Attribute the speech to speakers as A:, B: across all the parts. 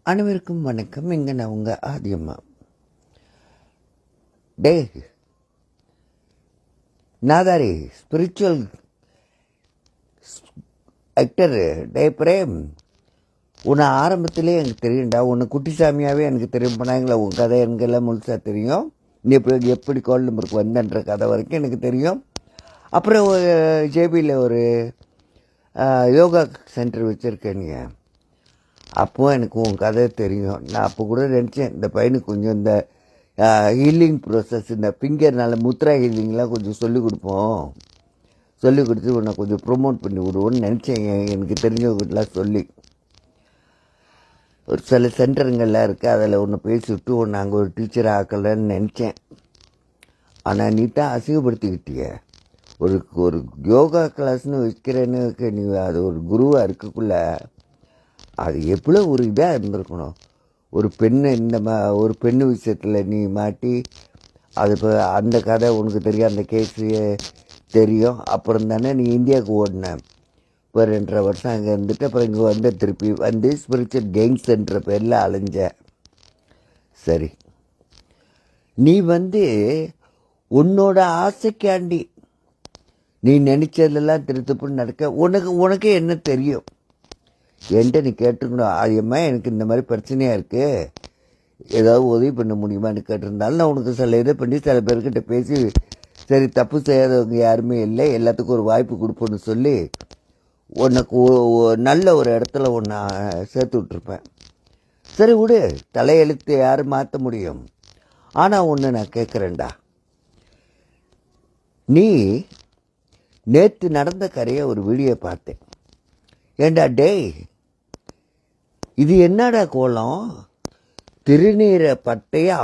A: அனைவருக்கும் வணக்கம். இங்கே நான் உங்கள் ஆதியம்மா. டே நாதாரி ஸ்பிரிச்சுவல் ஆக்டர், டே பிரேம், உன்னை ஆரம்பத்திலே எனக்கு தெரியும்டா. உன்னை குட்டிசாமியாகவே எனக்கு தெரியும். பண்ணாங்களா உன் கதை எனக்கெல்லாம் முழுசாக தெரியும். நீ எப்படி கோல் நம்பருக்கு வந்தன்ற கதை வரைக்கும் எனக்கு தெரியும். அப்புறம் ஒரு ஜேபியில் ஒரு யோகா சென்டர் வச்சுருக்கேன். நீ அப்போது எனக்கு உன் கதை தெரியும். நான் அப்போ கூட நினச்சேன், இந்த பையனுக்கு கொஞ்சம் இந்த ஹீலிங் ப்ரோசஸ், இந்த ஃபிங்கர்னால முத்ரா ஹீலிங்லாம் கொஞ்சம் சொல்லிக் கொடுப்போம், சொல்லிக் கொடுத்து உன்னை கொஞ்சம் ப்ரொமோட் பண்ணி விடுவோன்னு நினச்சேன். எனக்கு தெரிஞ்சவங்ககிட்டலாம் சொல்லி ஒரு சில சென்டருங்கள்லாம் இருக்குது, அதில் ஒன்று பேசி விட்டு ஒன்று அங்கே ஒரு டீச்சர் ஆக்கலன்னு நினச்சேன். ஆனால் நீ தான் அசிங்கப்படுத்திக்கிட்டிய. ஒரு ஒரு யோகா கிளாஸ்னு வைக்கிறேன்னு நீ அது ஒரு குருவாக இருக்கக்குள்ள அது எவ்வளோ ஒரு இதாக இருந்திருக்கணும். ஒரு பெண்ணு ஒரு பெண்ணு விஷயத்தில் நீ மாட்டி அது இப்போ அந்த கதை உனக்கு தெரியும், அந்த கேஸு தெரியும். அப்புறம் தானே நீ இந்தியாவுக்கு ஓடின. இப்போ 2.5 வருஷம் அங்கே இருந்துட்டு அப்புறம் இங்கே வந்து திருப்பி வந்து ஸ்பிரிச்சுவல் கெய்ன்ஸ்ன்ற பேரில் அலைஞ்ச. சரி, நீ வந்து உன்னோட ஆசைக்காண்டி நீ நினச்சதெல்லாம் திருத்தப்பட்டு நடக்க உனக்கே என்ன தெரியும்? என்கிட்ட நீ கேட்டுக்கணும், ஆதியம்மா எனக்கு இந்த மாதிரி பிரச்சனையாக இருக்குது, ஏதாவது உதவி பண்ண முடியுமான்னு கேட்டிருந்தாலும் நான் உனக்கு சில இதை பண்ணி சில பேர்கிட்ட பேசி சரி தப்பு செய்யாதவங்க யாருமே இல்லை, எல்லாத்துக்கும் ஒரு வாய்ப்பு கொடுப்போன்னு சொல்லி உனக்கு நல்ல ஒரு இடத்துல ஒன்று சேர்த்து விட்ருப்பேன். சரி விடு, தலையெழுத்து யாரும் மாற்ற முடியும். ஆனால் ஒன்று நான் கேட்குறேன்டா, நீ நேற்று நடந்த கரையை ஒரு வீடியோ பார்த்தேன். ஏண்டா டேய், இது என்னடா கோலம்? திருநீரை பட்டையை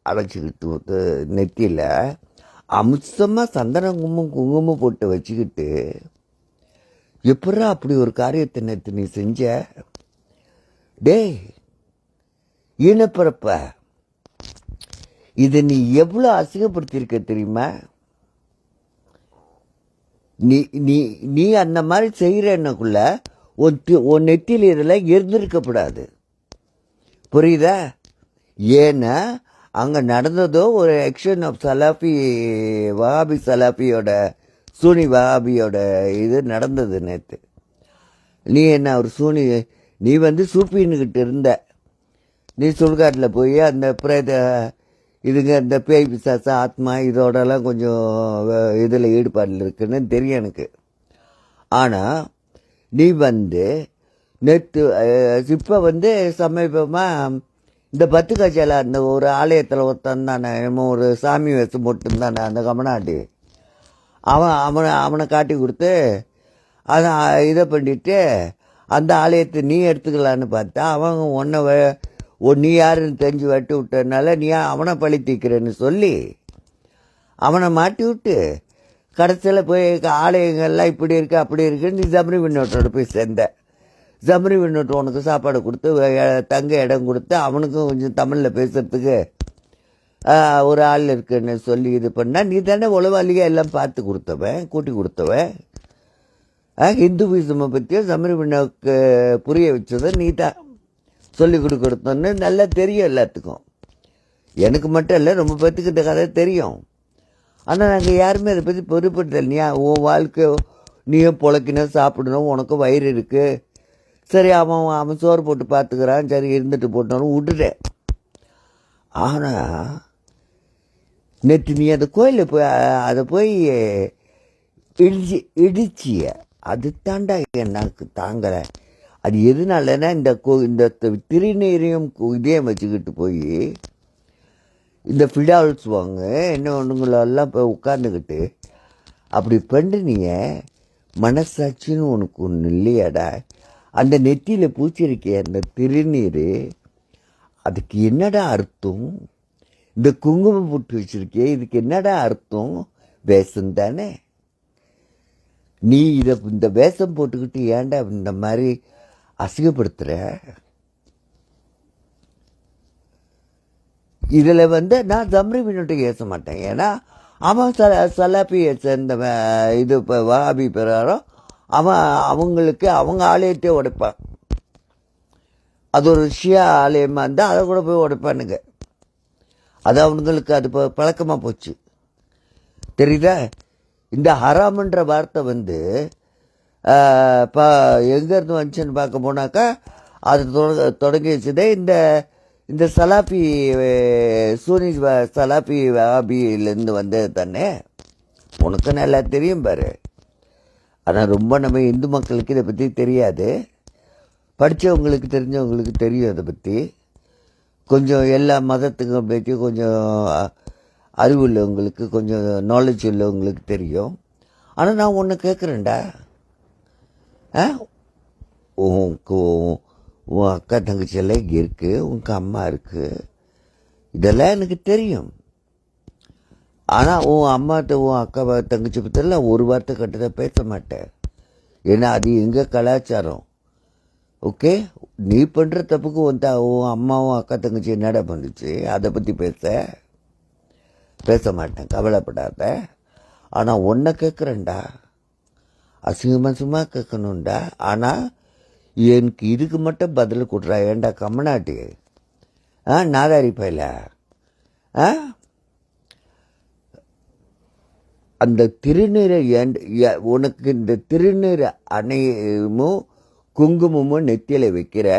A: அழைச்சிக்கிட்டு நெத்தியில் அம்சமாக சந்தனம் குங்குமம் போட்டு வச்சுக்கிட்டு எப்படா அப்படி ஒரு காரியத்தை நேற்று நீ செஞ்ச? டேய் ஈனப்பிறப்ப, இதை நீ எவ்வளோ அசிங்கப்படுத்தியிருக்க தெரியுமா? நீ நீ நீ அந்த மாதிரி செய்கிறன்னுக்குள்ள உன் நெத்தியில் இதெல்லாம் இருந்திருக்கப்படாது, புரியுதா? ஏன்னா அங்கே நடந்ததோ ஒரு ஆக்ஷன் ஆஃப் சலாஃபி, வஹாபி சலாஃபியோட, சூனி வஹாபியோட இது நடந்தது நேற்று. நீ என்ன ஒரு நீ வந்து சூப்பின்னுக்கிட்டு இருந்த. நீ சுடுகாட்டில் போய் அந்த பிரேத இதுங்க இந்த பேய் பிசாசு ஆத்மா இதோடலாம் கொஞ்சம் இதில் ஈடுபாடில் இருக்குன்னு தெரியும் எனக்கு. ஆனால் நீ வந்து நேற்று இப்போ வந்து சமீபமாக இந்த 10 காய்ச்சல அந்த ஒரு ஆலயத்தில் ஒருத்தன் தானே, ஒரு சாமி வேஷம் போட்டுருந்தானே அந்த கமனாட்டி, அவனை காட்டி கொடுத்து அதை இதை பண்ணிவிட்டு அந்த ஆலயத்தை நீ எடுத்துக்கலான்னு பார்த்தா அவன் நீ யாருன்னு தெரிஞ்சு வெட்டி விட்டதுனால நீ அவனை பழி தீக்கிறேன்னு சொல்லி அவனை மாட்டி விட்டு கடைசியில் போய் ஆலயங்கள்லாம் இப்படி இருக்கு அப்படி இருக்குன்னு நீ ஜம்ரி விண்ணோட்டோட போய் சேர்ந்த. ஜம்ரி விண்ணோட்டு உனக்கு சாப்பாடு கொடுத்து தங்க இடம் கொடுத்து அவனுக்கும் கொஞ்சம் தமிழில் பேசுகிறதுக்கு ஒரு ஆள் இருக்குன்னு சொல்லி இது பண்ணால் நீ தானே உளவாளியாக எல்லாம் பார்த்து கொடுத்தவன், கூட்டி கொடுத்தவன். ஹிந்துவிசமை பற்றியும் ஜம்ரி விண்ணோக்கு புரிய வச்சதை நீ தான் சொல்லி கொடுத்தோன்னு நல்லா தெரியும் எல்லாத்துக்கும். எனக்கு மட்டும் இல்லை, ரொம்ப பேத்துக்கிட்ட கதை தெரியும். ஆனால் நாங்கள் யாருமே அதை பற்றி பொறுப்படுத்தல. நீ உன் வாழ்க்கை நீயும் பொழைக்கணும், சாப்பிடணும், உனக்கும் வயிறு இருக்குது, சரி அவன் சோறு போட்டு பார்த்துக்கிறான், சரி இருந்துட்டு போட்டோன்னு விட்டுட்டேன். ஆனால் நேற்று நீ அந்த கோயிலில் போய் அதை போய் இடிச்சிய, அது தாண்டா எனக்கு தாங்கலை. அது எதுனாலன்னா இந்த திருநீரையும் இதையும் வச்சுக்கிட்டு போய் இந்த ஃபிடால்ஸ் வாங்க என்ன ஒன்றுங்களெல்லாம் போய் உட்காந்துக்கிட்டு அப்படி பண்ணுனீங்க. மனசாட்சின்னு உனக்கு ஒன்று இல்லையாடா? அந்த நெத்தியில் பூச்சிருக்கே அந்த திருநீர், அதுக்கு என்னடா அர்த்தம்? இந்த குங்குமம் போட்டு வச்சுருக்கே, இதுக்கு என்னடா அர்த்தம்? வேஷம் தானே. நீ இந்த வேஷம் போட்டுக்கிட்டு ஏன்டா இந்த மாதிரி அசிங்கப்படுத்துகிற? இதில் வந்து நான் ஜம்ரி பின்னுட்டு ஏச மாட்டேன். ஏன்னா அவன் சலாப்பியை சேர்ந்தவன், இது இப்போ வஹாபி பிரகாரம் அவங்களுக்கு அவங்க ஆலயத்தையே உடைப்பான். அது ஒரு ஷியா ஆலயமாக இருந்தால் அதை கூட போய் உடைப்பானுங்க. அது அவங்களுக்கு அது பழக்கமாக போச்சு. தெரியுதா? இந்த ஹராம்ன்ற வார்த்தை வந்து இப்போ எங்கேருந்து வந்துச்சுன்னு பார்க்க போனாக்கா அது தொடங்கி வச்சதே இந்த இந்த சலாஃபி சூனி சலாஃபி வஹாபியிலேருந்து வந்தது தானே. உனக்கு நல்லா தெரியும் பாரு. ஆனால் ரொம்ப நம்ம இந்து மக்களுக்கு இதை பற்றி தெரியாது. படித்தவங்களுக்கு தெரிஞ்சவங்களுக்கு தெரியும் அதை பற்றி. கொஞ்சம் எல்லா மதத்துக்கும் பற்றி கொஞ்சம் அறிவு உள்ளவங்களுக்கு, கொஞ்சம் நாலேஜ் உள்ளவங்களுக்கு தெரியும். ஆனால் நான் ஒன்று கேட்குறேன்டா, உன் அக்கா தங்கச்சியெல்லாம் இங்கே இருக்குது, உங்கள் அம்மா இருக்குது, இதெல்லாம் எனக்கு தெரியும். ஆனால் உன் அம்மாட்ட உன் அக்கா தங்கச்சி பற்றிலாம் ஒரு வார்த்தை கட்டதை பேச மாட்டேன். ஏன்னா அது எங்கள் கலாச்சாரம். ஓகே, நீ பண்ணுற தப்புக்கு உன் அம்மாவும் அக்கா தங்கச்சி என்னடா பண்ணுச்சு அதை பற்றி பேச மாட்டேன், கவலைப்படாத. ஆனால் ஒன்றை கேட்குறேன்டா, அசிங்கமாக கேட்கணும்டா. ஆனால் எனக்கு இதுக்கு மட்டும் பதில் கொடுறா. ஏன்டா கம்மநாட்டி நாதாரி பையில அந்த திருநீரை உனக்கு இந்த திருநீரை அணையமும் குங்குமமும் நெத்தியில் வைக்கிற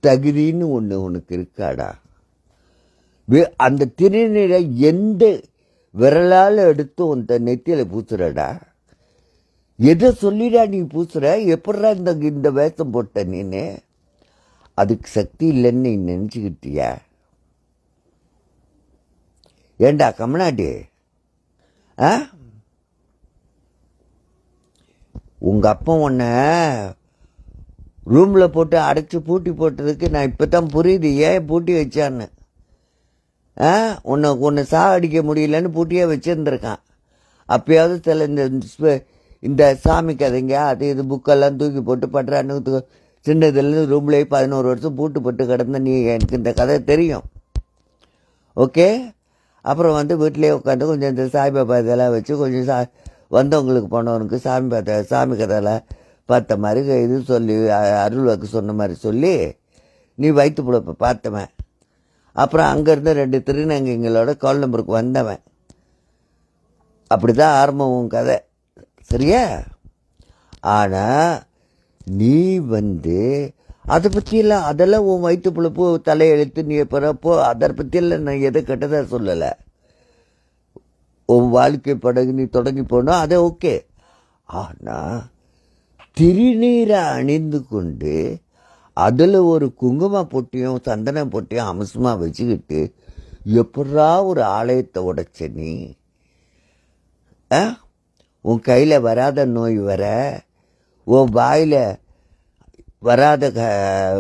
A: தகுதின்னு ஒன்று உனக்கு இருக்காடா? அந்த திருநீரை எந்த விரலால் எடுத்து உன் நெத்தியில் பூசுறடா? எதை சொல்லிடா நீ பூசுற? எப்படா இந்த வேஷம் போட்ட நீன்னு? அதுக்கு சக்தி இல்லைன்னு நீ நினச்சிக்கிட்டியா? ஏண்டா கமநாட்டி, உங்கள் அப்பா உன்னை ரூமில் போட்டு அடைச்சி பூட்டி போட்டதுக்கு நான் இப்போ தான் புரியுது ஏன் பூட்டி வச்சான்னு. உன்னை அடிக்க முடியலன்னு பூட்டியே வச்சுருந்துருக்கான். அப்பயாவது சில இந்த சாமி கதைங்க அது இது புக்கெல்லாம் தூக்கி போட்டு பட்டுறான்னு சின்னதுலேருந்து ரூம்லேயே 11 வருஷம் பூட்டு போட்டு கிடந்த நீ, எனக்கு இந்த கதை தெரியும். ஓகே, அப்புறம் வந்து வீட்டிலே உட்காந்து கொஞ்சம் இந்த சாய்பாபா இதெல்லாம் வச்சு கொஞ்சம் வந்தவங்களுக்கு போனவனுக்கு சாமி கதையெல்லாம் பார்த்த மாதிரி இது சொல்லி அருள் வாக்கு சொன்ன மாதிரி சொல்லி நீ வயிற்று பிழப்ப பார்த்தவன். அப்புறம் அங்கேருந்து 2 திருநங்கைங்களோட கால் நம்பருக்கு வந்தவன். அப்படி தான் ஆரம்பம் உன் கதை, சரியா? ஆனால் நீ வந்து அதை பற்றியெல்லாம் அதெல்லாம் உன் வயிற்று பிழப்பு தலையெழுத்து நீ பிறப்போ அதை பற்றியெல்லாம் நான் எதை கெட்டதாக சொல்லலை. உன் வாழ்க்கை படகு நீ தொடங்கி போனோம், அதை ஓகே. ஆனால் திருநீரை அணிந்து கொண்டு அதில் ஒரு குங்கும பொட்டியும் சந்தன பொட்டியும் அம்சமாக வச்சுக்கிட்டு எப்படா ஒரு ஆலயத்தை உடைச்ச நீ? உன் கையில் வராத நோய் வர, உன் வாயில் வராத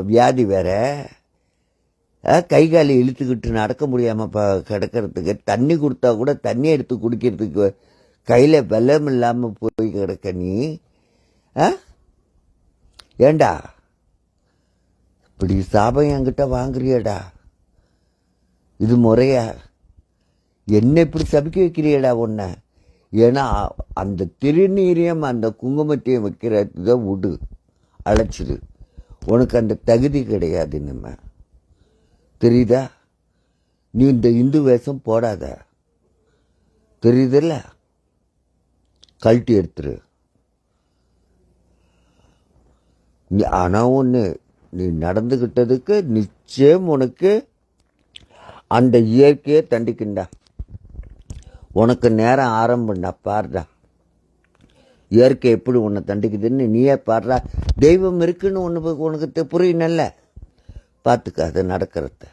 A: வியாதி வேற, கை காலி இழுத்துக்கிட்டு நடக்க முடியாமல் கிடக்கிறதுக்கு, தண்ணி கொடுத்தா கூட தண்ணி எடுத்து குடிக்கிறதுக்கு கையில் வெள்ளம் இல்லாமல் போய் கிடக்க நீ. ஏண்டா இப்படி சாபம் என்கிட்ட வாங்குறியடா? இது முறையா? என்ன இப்படி சபிக்க வைக்கிறியடா உன்னை? ஏன்னா அந்த திருநீரையும் அந்த குங்குமத்தையும் வைக்கிறத விடு, அழைச்சிடு. உனக்கு அந்த தகுதி கிடையாது. நம்ம தெரியுதா? நீ இந்த இந்து வேஷம் போடாத, தெரியுதில்ல? கழட்டி எடுத்துரு. ஆனால் ஒன்று, நீ நடந்துக்கிட்டதுக்கு நிச்சயம் உனக்கு அந்த இயற்கையை தண்டிக்குண்டா. உனக்கு நேரம் ஆரம்பம்டா, பாருடா இயற்கை எப்படி உன்னை தண்டிக்குதுன்னு நீயே பாடுறா. தெய்வம் இருக்குன்னு உனக்கு புரியணும்ல, பார்த்துக்க அது நடக்கிறத.